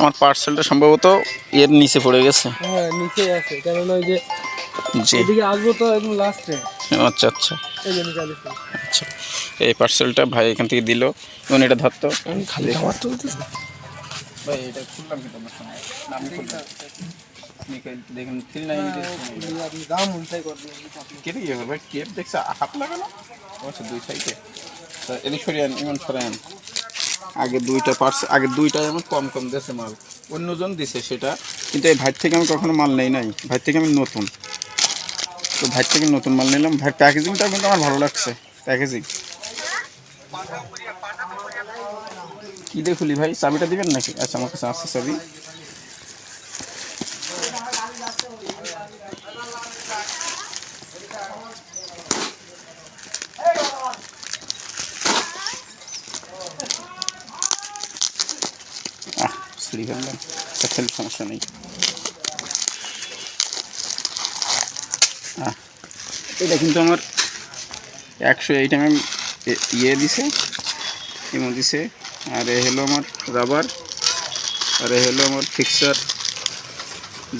আমার পার্সেলটা সম্ভবত এর নিচে পড়ে গেছে। হ্যাঁ নিচে আছে, কারণ ওই যে জি এদিকে আসবো তো একদম লাস্টে। আচ্ছা আচ্ছা এই যে নিচে আসছে। আচ্ছা, এই পার্সেলটা ভাই এখান থেকে দিল। এবং এটা ধরতো খালি খাবার চলতেছে। ভাই, এটা খুললাম কি তোমার সঙ্গে? না, আমি খুললাম। আপনি দেখেন 390 আপনি দাম উল্টাই করবেন। কেটে গিয়ে ভাই, টেপ দেখছে হাত লাগানো। আচ্ছা, দুই সাইডে এদিক সরিয়ে আন, ইমন সরাই আন। আগে দুইটা এমন কম কম দিয়েছে মাল, অন্যজন দিছে সেটা। কিন্তু এই ভাই থেকে আমি কখনো মাল নেই নাই, ভাই থেকে আমি নতুন, তো ভাই থেকে নতুন মাল নিলাম। ভাই প্যাকেজিংটা কিন্তু আমার ভালো লাগছে। প্যাকেজিং কী দিয়ে খুলি ভাই? চাবিটা দিবেন নাকি? আচ্ছা, আমার কাছে আসছে চাবি। সিঁড়ি ফেললাম, খেলে সমস্যা নেই। এটা কিন্তু আমার 108 mm ইয়ে দিছে, এমন দিছে। আর এ হলো আমার রাবার, আর এ হলো আমার ফিক্সার,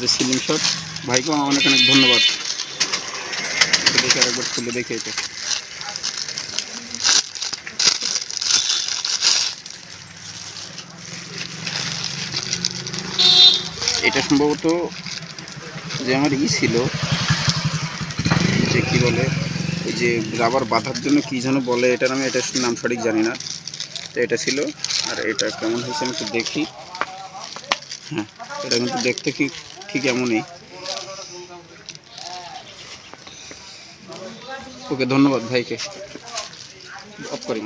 যে সিলিং শট। ভাইকেও অনেক অনেক ধন্যবাদ। দেখে আরেকবার খুলে দেখে এটা। এটা সম্ভবত যে আমার ছিল, যে কী বলে, ওই যে রাবার বাঁধার জন্য কী যেন বলে, এটার আমি এটার নাম সঠিক জানি না। তো এটা ছিল। আর এটা কেমন হয়েছে আমি একটু দেখি। হ্যাঁ, এটা কিন্তু দেখতে ঠিক এমনই। ওকে, ধন্যবাদ ভাইকে। অফ করি।